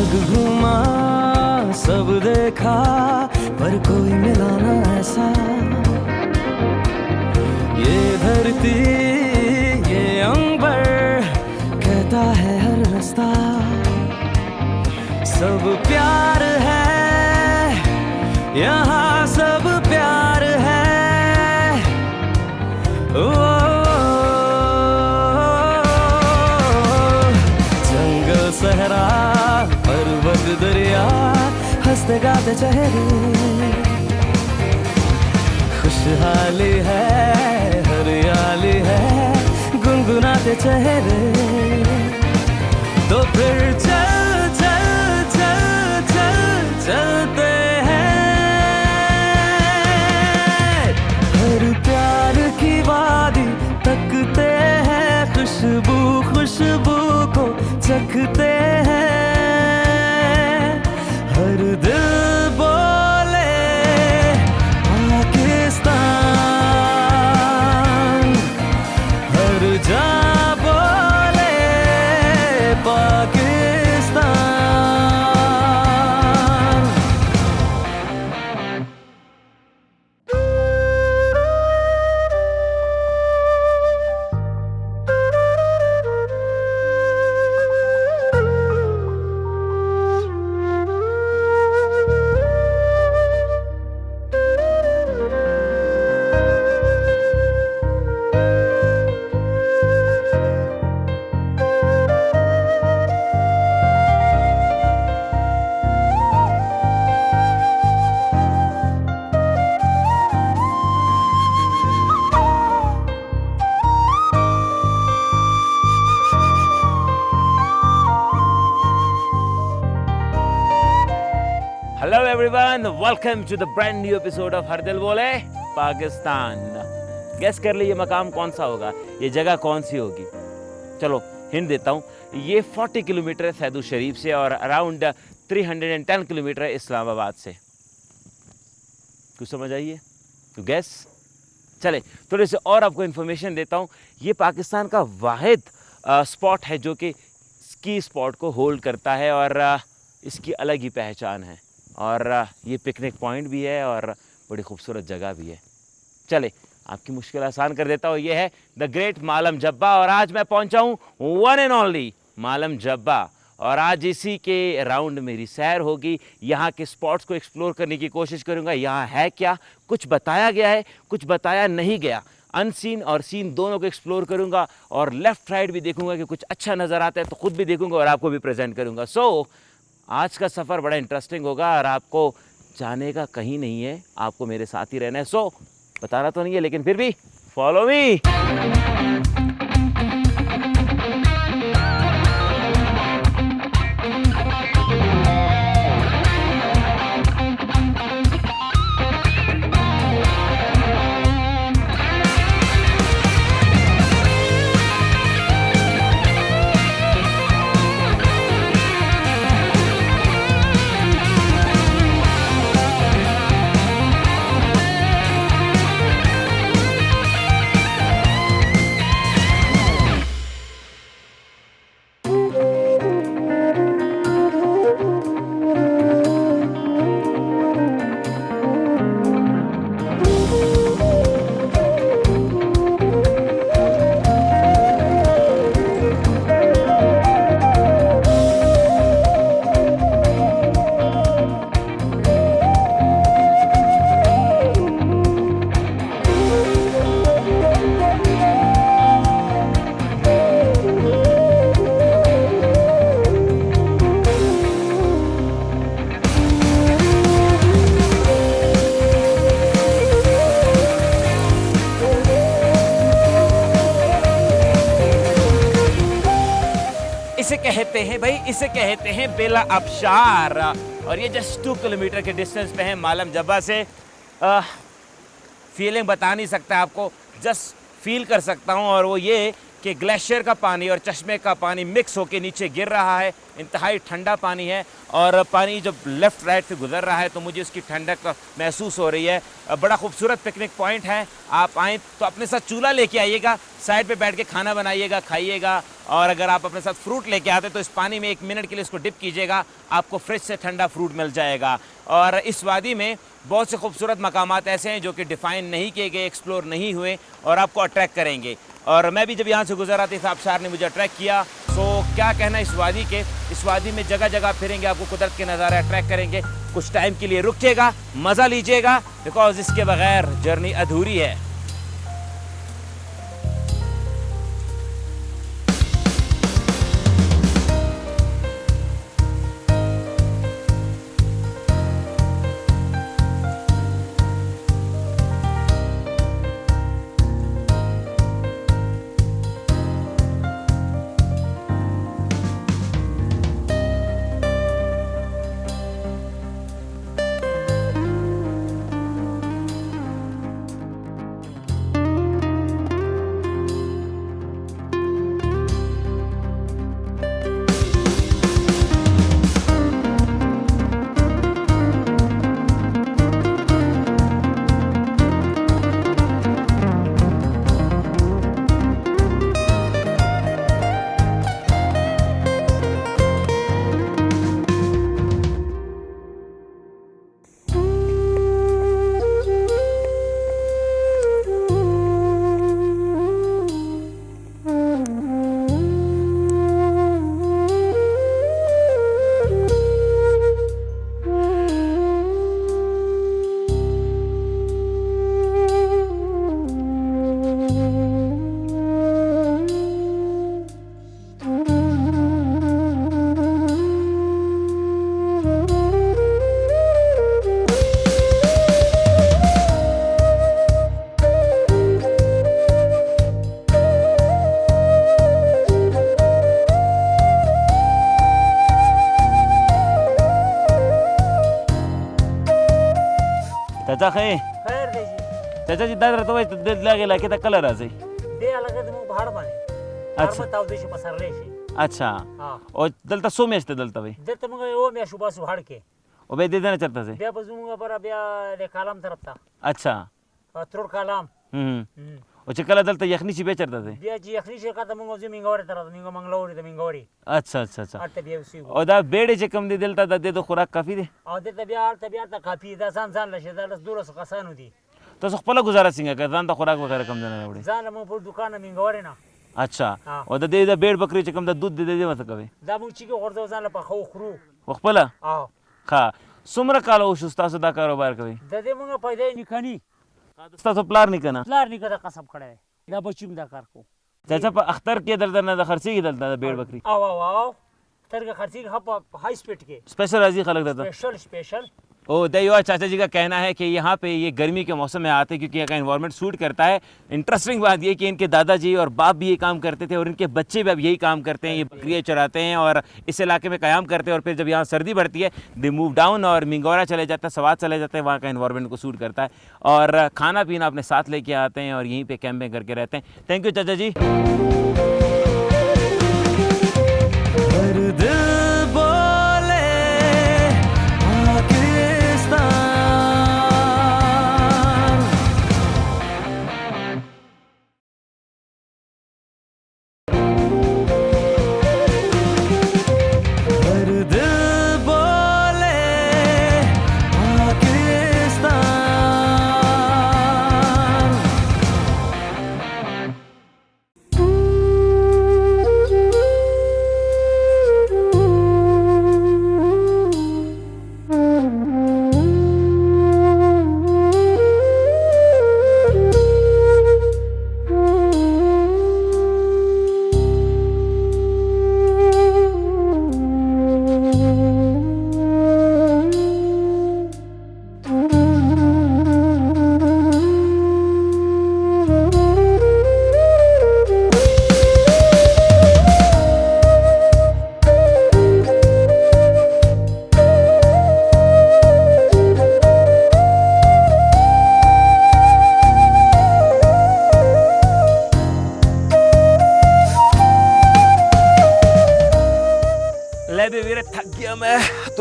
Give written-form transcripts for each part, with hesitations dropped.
जग घूमा सब देखा पर कोई मिला ना ऐसा। ये धरती ये अंबर कहता है हर रास्ता सब प्यार है यहाँ सब प्यार है। ओ जंगल सहरा पर्वत दरिया हंसते गाते चेहरे खुशहाली है हरियाली है गुनगुनाते चेहरे। तो फिर चल चल चल चल चलते हैं हर प्यार की वादी तकते हैं खुशबू खुशबू को चखते हैं हर दिल बोले पाकिस्तान हर जा बोले Pakistan. Hello everyone, welcome to the brand new episode of हर दिल बोले पाकिस्तान। गेस कर लीजिए मकाम कौन सा होगा, ये जगह कौन सी होगी। चलो हिंट देता हूँ, ये 40 किलोमीटर है सैदू शरीफ से और अराउंड 310 किलोमीटर है इस्लामाबाद से। कुछ समझ आइए तो गैस। चले थोड़े से और आपको इन्फॉर्मेशन देता हूँ। ये पाकिस्तान का वाहिद स्पॉट है जो कि स्की स्पॉट को होल्ड करता है और इसकी अलग ही पहचान है और ये पिकनिक पॉइंट भी है और बड़ी खूबसूरत जगह भी है। चले आपकी मुश्किल आसान कर देता हूँ। ये है द ग्रेट मालम जब्बा और आज मैं पहुँचा हूँ वन एंड ओनली मालम जब्बा और आज इसी के राउंड मेरी सैर होगी। यहाँ के स्पॉट्स को एक्सप्लोर करने की कोशिश करूँगा। यहाँ है क्या, कुछ बताया गया है, कुछ बताया नहीं गया। अनसीन और सीन दोनों को एक्सप्लोर करूँगा और लेफ़्ट राइट भी देखूँगा कि कुछ अच्छा नज़र आता है तो ख़ुद भी देखूँगा और आपको भी प्रेजेंट करूँगा। सो आज का सफ़र बड़ा इंटरेस्टिंग होगा और आपको जाने का कहीं नहीं है, आपको मेरे साथ ही रहना है। सो बताना तो नहीं है लेकिन फिर भी फॉलो मी। इसे कहते हैं भाई, इसे कहते हैं बेला आबशार और ये जस्ट 2 किलोमीटर के डिस्टेंस पे है मालम जब्बा से। फीलिंग बता नहीं सकता आपको, जस्ट फील कर सकता हूँ और वो ये कि ग्लेशियर का पानी और चश्मे का पानी मिक्स होकर नीचे गिर रहा है। इंतहाई ठंडा पानी है और पानी जब लेफ़्ट राइट से गुजर रहा है तो मुझे उसकी ठंडक महसूस हो रही है। बड़ा खूबसूरत पिकनिक पॉइंट है। आप आएँ तो अपने साथ चूल्हा लेके आइएगा, साइड पे बैठ के खाना बनाइएगा, खाइएगा। और अगर आप अपने साथ फ्रूट लेके आते तो इस पानी में 1 मिनट के लिए इसको डिप कीजिएगा, आपको फ्रिज से ठंडा फ्रूट मिल जाएगा। और इस वादी में बहुत से खूबसूरत मकामात ऐसे हैं जो कि डिफ़ाइन नहीं किए गए, एक्सप्लोर नहीं हुए और आपको अट्रैक्ट करेंगे। और मैं भी जब यहाँ से गुजरा था आबशार ने मुझे अट्रैक्ट किया। सो क्या कहना इस वादी के, इस वादी में जगह जगह फिरेंगे, आपको कुदरत के नज़ारे अट्रैक्ट करेंगे। कुछ टाइम के लिए रुकिएगा, मज़ा लीजिएगा, बिकॉज इसके बगैर जर्नी अधूरी है। चाचा खै खैर देजी चाचा जी दादा तो दिल लागेला की कलर आहे दे अलग मग भाड पाणी अच्छा. अच्छा ताव देशी पसरले शे अच्छा हा ओ दलता सोमे असते दलता भाई देत मग ओ मी शुबास भाडके ओ बे दे देना चलता से बे बजू मग बरा बे ले कालाम तरफता अच्छा त्रोड कालाम ओ चिकला दलता यखनी ची बेचरता से बे जी अखनी शे का मग जो मिंगवरे तरफ मिंग मंगलवरी त मिंगवरी अच्छा अच्छा अच्छा आते बे सी ओ दा बेड़े चे कम दे दलता दा दे दो खुराक काफी दे आ दे त बे आता काफी दा सान लशे दा दूरस कसान होती तो खपला गुजारा सिंगा का दान ता खुराक वगैरह कम देना एवढे जान मग पुर दुकान मिंगवरे ना अच्छा हाँ. ओ दा दे दा बेड़ बकरी चे कम दा दूध दे दे मत कवे दा मग चिके गर्दो जान प खौ खरु खपला आ खा सुमरा कालो सुस्ता सुदा कारोबार कवे दे मग पैदे निखानी का दोस्ता तो प्लार नहीं करना लार निकदा कसब खड़े दा बचुम दा कार को चाचा पर अख्तर के दलता ना खर्ची की दलता बेड़ बकरी आओ आओ आओ तर का खर्ची हप हाई स्पीड के स्पेशल राजी खलक देता स्पेशल स्पेशल ओ दैवा चाचा जी का कहना है कि यहाँ पे ये गर्मी के मौसम में आते हैं क्योंकि यहाँ का एनवायरनमेंट सूट करता है। इंटरेस्टिंग बात ये कि इनके दादाजी और बाप भी ये काम करते थे और इनके बच्चे भी अब यही काम करते हैं, ये बकरियाँ चराते हैं और इस इलाके में क़याम करते हैं। और फिर जब यहाँ सर्दी बढ़ती है दे मूव डाउन और मिंगौरा चले जाते हैं, सवात चले जाते हैं, वहाँ का एनवायरनमेंट को सूट करता है और खाना पीना अपने साथ लेके आते हैं और यहीं पर कैंपिंग करके रहते हैं। थैंक यू चाचा जी।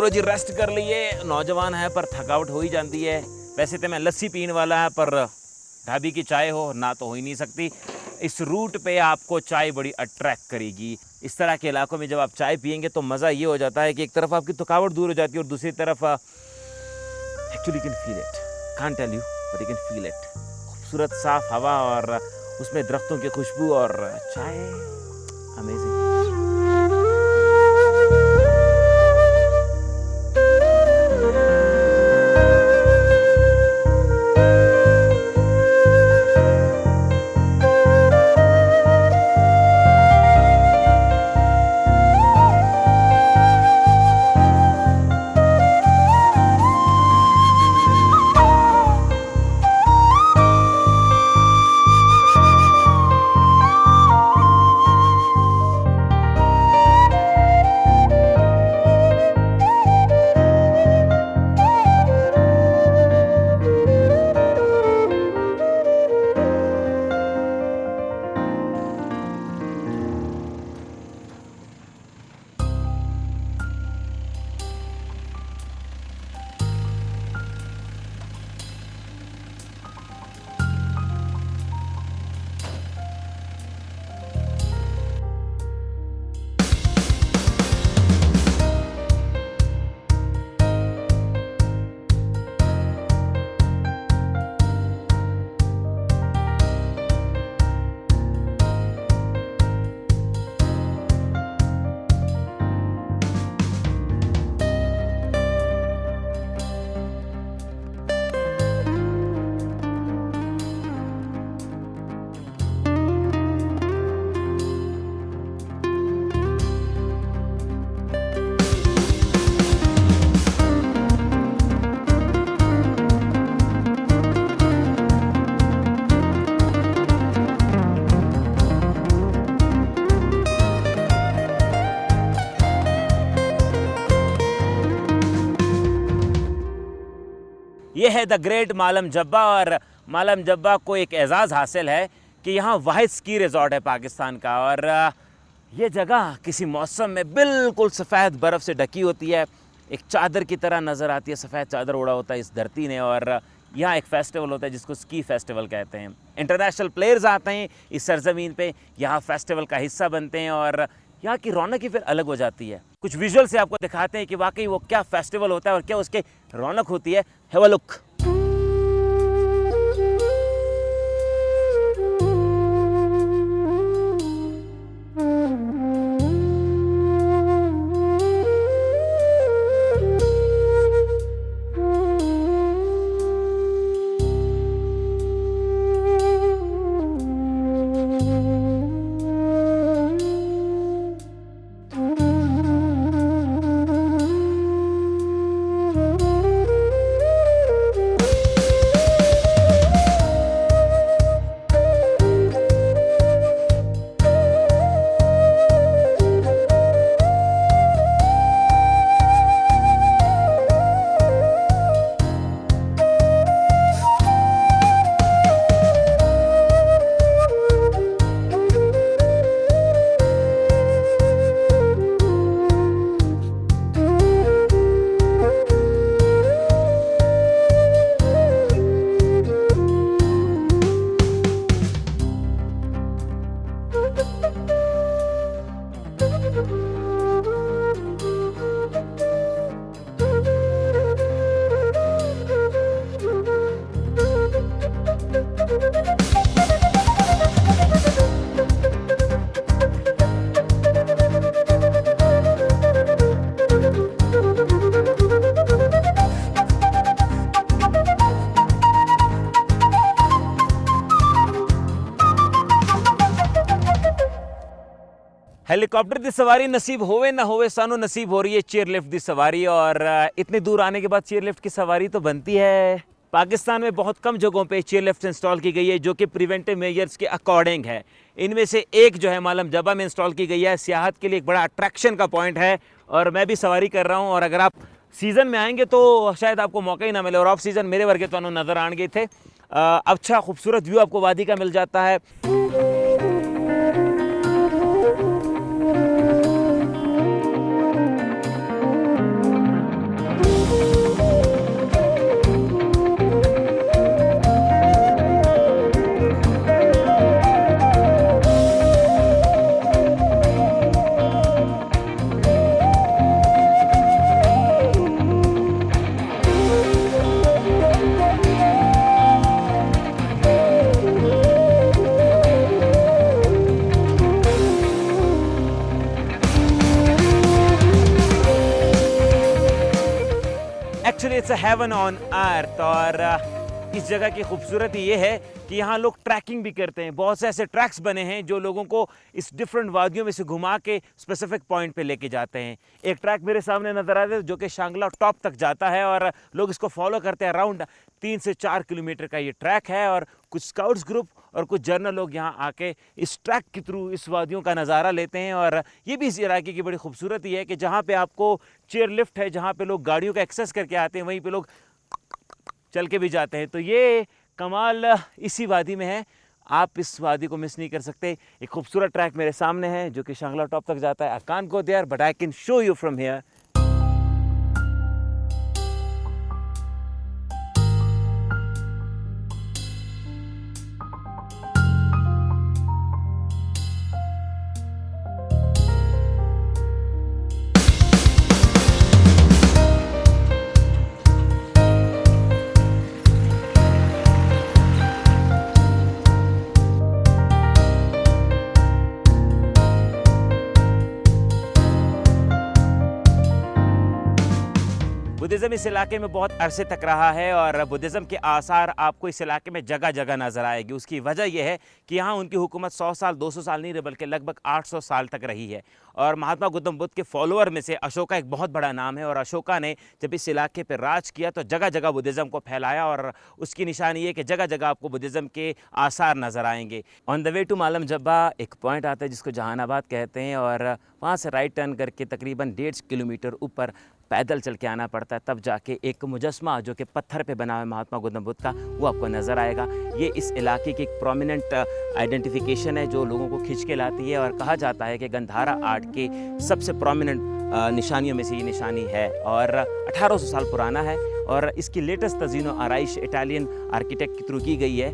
चलो जी रेस्ट कर लिए, नौजवान है पर थकावट हो ही जाती है। वैसे तो मैं लस्सी पीने वाला है पर ढाबी की चाय हो ना तो हो ही नहीं सकती। इस रूट पे आपको चाय बड़ी अट्रैक्ट करेगी। इस तरह के इलाकों में जब आप चाय पियेंगे तो मज़ा ये हो जाता है कि एक तरफ आपकी थकावट दूर हो जाती है और दूसरी तरफ actually can feel it, can't tell you but you can feel it. खूबसूरत साफ हवा और उसमें दरख्तों की खुशबू और चाय, अमेजिंग। ये है द ग्रेट मालम जब्बा। और मालम जब्बा को एक एजाज़ हासिल है कि यहाँ वाहिद स्की रिज़ॉर्ट है पाकिस्तान का। और ये जगह किसी मौसम में बिल्कुल सफ़ेद बर्फ़ से ढकी होती है, एक चादर की तरह नज़र आती है, सफ़ेद चादर ओढ़ा होता है इस धरती ने। और यहाँ एक फेस्टिवल होता है जिसको स्की फेस्टिवल कहते हैं। इंटरनेशनल प्लेयर्स आते हैं इस सरजमीन पे, यहाँ फेस्टिवल का हिस्सा बनते हैं और यहाँ की रौनक ही फिर अलग हो जाती है। कुछ विजुअल से आपको दिखाते हैं कि वाकई वो क्या फेस्टिवल होता है और क्या उसके रौनक होती है। Have a look. हेलीकॉप्टर की सवारी नसीब होवे ना होवे, सानू नसीब हो रही है चेयर लिफ्ट की सवारी। और इतनी दूर आने के बाद चेयर लिफ्ट की सवारी तो बनती है। पाकिस्तान में बहुत कम जगहों पे चेयर लिफ्ट इंस्टॉल की गई है जो कि प्रिवेंटिव मेजर्स के अकॉर्डिंग है। इनमें से एक जो है मालम जब्बा में इंस्टॉल की गई है, सियाहत के लिए एक बड़ा अट्रैक्शन का पॉइंट है और मैं भी सवारी कर रहा हूँ। और अगर आप सीज़न में आएंगे तो शायद आपको मौका ही ना मिले और ऑफ सीज़न मेरे वर्गे तो नज़र आने गए थे। अच्छा खूबसूरत व्यू आपको वादी का मिल जाता है। Actually it's a heaven on earth. और इस जगह की खूबसूरती ये है कि यहाँ लोग ट्रैकिंग भी करते हैं। बहुत से ऐसे ट्रैक्स बने हैं जो लोगों को इस डिफरेंट वादियों में से घुमा के स्पेसिफिक पॉइंट पे लेके जाते हैं। एक ट्रैक मेरे सामने नज़र आ रहा है जो कि शांगला टॉप तक जाता है और लोग इसको फॉलो करते हैं। अराउंड 3 से 4 किलोमीटर का ये ट्रैक है और कुछ स्काउट्स ग्रुप और कुछ जर्नल लोग यहाँ आके इस ट्रैक के थ्रू इस वादियों का नज़ारा लेते हैं। और ये भी इस इलाके की बड़ी खूबसूरती है कि जहाँ पे आपको चेयर लिफ्ट है, जहाँ पे लोग गाड़ियों का एक्सेस करके आते हैं, वहीं पे लोग चल के भी जाते हैं। तो ये कमाल इसी वादी में है, आप इस वादी को मिस नहीं कर सकते। एक खूबसूरत ट्रैक मेरे सामने है जो कि शांगला टॉप तक जाता है। I can't go there but I can show you from here. Buddhism इस इलाके में बहुत अरसे तक रहा है और बुद्धिज़्म के आसार आपको इस इलाके में जगह जगह नज़र आएगी। उसकी वजह यह है कि यहाँ उनकी हुकूमत 100 साल 200 साल नहीं रही बल्कि लगभग 800 साल तक रही है। और महात्मा गौतम बुद्ध के फॉलोअर में से अशोका एक बहुत बड़ा नाम है और अशोका ने जब इस इलाके पर राज किया तो जगह जगह बुद्धिज़्म को फैलाया और उसकी निशानी ये कि जगह जगह आपको बुद्धिज़्म के आसार नज़र आएंगे। ऑन द वे टू मालम जब्बा एक पॉइंट आता है जिसको जहानाबाद कहते हैं और वहाँ से राइट टर्न करके तकरीबन 1.5 किलोमीटर ऊपर पैदल चल के आना पड़ता है, तब जाके एक मुजस्मा जो कि पत्थर पे बना हुआ है महात्मा गौतम बुद्ध का, वो आपको नज़र आएगा। ये इस इलाके की एक प्रोमिनेंट आइडेंटिफिकेशन है जो लोगों को खींच के लाती है और कहा जाता है कि गंधारा आर्ट के सबसे प्रोमिनेंट निशानियों में से ये निशानी है और 1800 साल पुराना है और इसकी लेटेस्ट तज़ीनो आराइश इटालियन आर्किटेक्ट के थ्रू की गई है।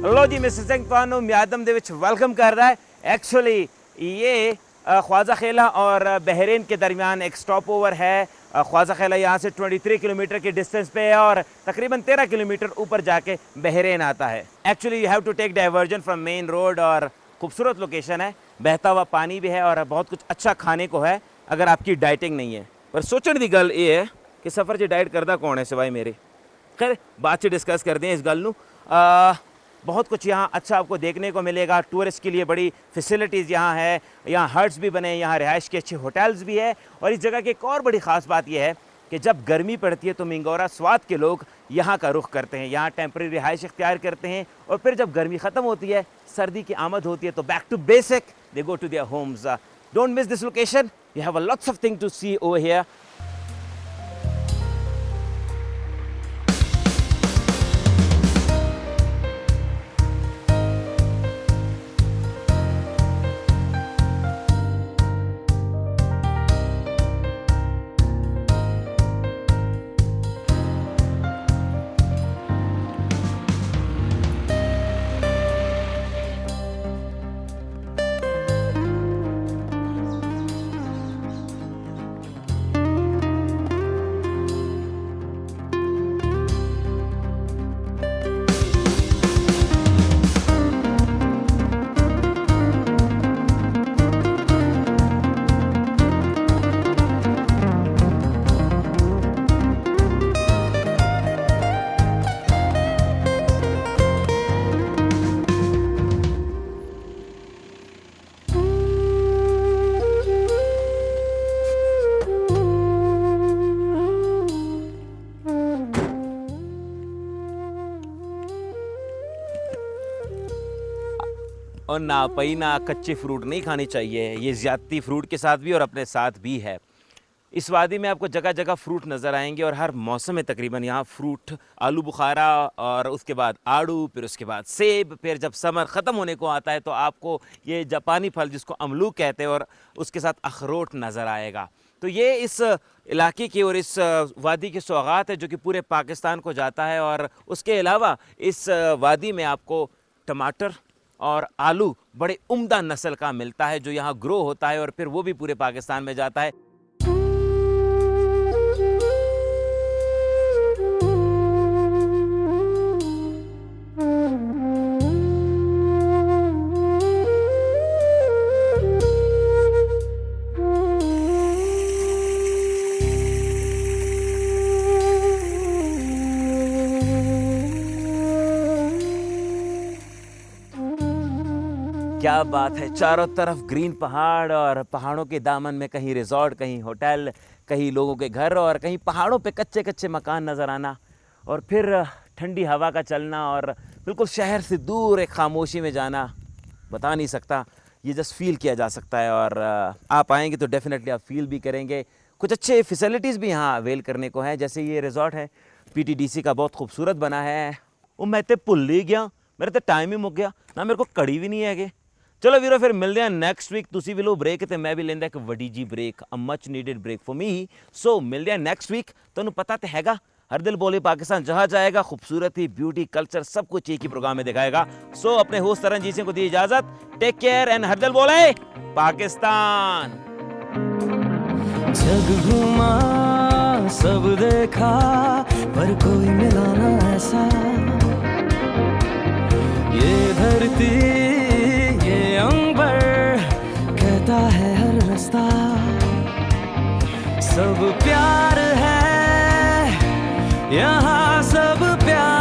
लो जी, मिस्टर सिंह ਤੁਹਾਨੂੰ ਮਿਆਦਮ ਦੇ ਵਿੱਚ वेलकम कर रहा है। एक्चुअली ये ख्वाजा खेला और बहरीन के दरमियान एक स्टॉप ओवर है। ख्वाजा खेला यहाँ से 23 किलोमीटर की डिस्टेंस पे है और तकरीबन 13 किलोमीटर ऊपर जाके बहरीन आता है। Actually you have to take diversion from main road और खूबसूरत लोकेशन है, बहता हुआ पानी भी है और बहुत कुछ अच्छा खाने को है अगर आपकी डाइटिंग नहीं है। पर सोचने की गल ये है कि सफ़र च डाइट करता कौन है सिवाय मेरे। खैर बाद से डिस्कस करते हैं इस गल नू। बहुत कुछ यहाँ अच्छा आपको देखने को मिलेगा। टूरिस्ट के लिए बड़ी फैसिलिटीज़ यहाँ है, यहाँ हट्स भी बने, यहाँ रिहाइश के अच्छे होटल्स भी है। और इस जगह की एक और बड़ी ख़ास बात यह है कि जब गर्मी पड़ती है तो मिंगोरा स्वात के लोग यहाँ का रुख करते हैं, यहाँ टेम्प्रेरी रिहाइश इख्तियार करते हैं और फिर जब गर्मी ख़त्म होती है, सर्दी की आमद होती है तो back to basic they go to their homes. Don't miss this location, you have a lots of thing to see over here. और ना पई ना कच्चे फ्रूट नहीं खाने चाहिए। ये ज़्यादती फ्रूट के साथ भी और अपने साथ भी है। इस वादी में आपको जगह जगह फ्रूट नज़र आएंगे और हर मौसम में तकरीबन यहाँ फ्रूट, आलू बुखारा और उसके बाद आड़ू, फिर उसके बाद सेब, फिर जब समर ख़त्म होने को आता है तो आपको ये जापानी फल जिसको अमलूक कहते हैं और उसके साथ अखरोट नज़र आएगा। तो ये इस इलाके की और इस वादी की सौगात है जो कि पूरे पाकिस्तान को जाता है। और उसके अलावा इस वादी में आपको टमाटर और आलू बड़े उम्दा नस्ल का मिलता है जो यहाँ ग्रो होता है और फिर वो भी पूरे पाकिस्तान में जाता है। क्या बात है, चारों तरफ ग्रीन पहाड़ और पहाड़ों के दामन में कहीं रिजॉर्ट, कहीं होटल, कहीं लोगों के घर और कहीं पहाड़ों पे कच्चे कच्चे मकान नज़र आना और फिर ठंडी हवा का चलना और बिल्कुल शहर से दूर एक खामोशी में जाना। बता नहीं सकता, ये जस्ट फील किया जा सकता है। और आप आएंगे तो डेफिनेटली आप फील भी करेंगे। कुछ अच्छे फैसिलिटीज़ भी यहाँ अवेल करने को हैं, जैसे ये रिजॉर्ट है PTDC का, बहुत खूबसूरत बना है। वो मैं तो भुल ही गया, मेरा तो टाइम ही मुक गया ना, मेरे को कड़ी भी नहीं है। चलो वीरो फिर मिलते हैं नेक्स्ट वीक। तुसी भी लो ब्रेक ते मैं भी लेंदा एक वड्डी जी break, a much needed break for me. So मिलते हैं नेक्स्ट वीक। तुहानू पता तो हैगा हर दिल बोले पाकिस्तान जहाँ जाएगा खूबसूरती, ब्यूटी, कल्चर सब कुछ एक ही प्रोग्राम में दिखाएगा। सो अपने होस्ट तरनजीत सिंह को दी इजाजत। टेक केयर एंड हर दिल बोले पाकिस्तान। जग घूमा सब देखा पर कोई मिला ना ऐसा, ये धरती ये अंबर कहता है हर रास्ता, सब प्यार है यहाँ सब प्यार।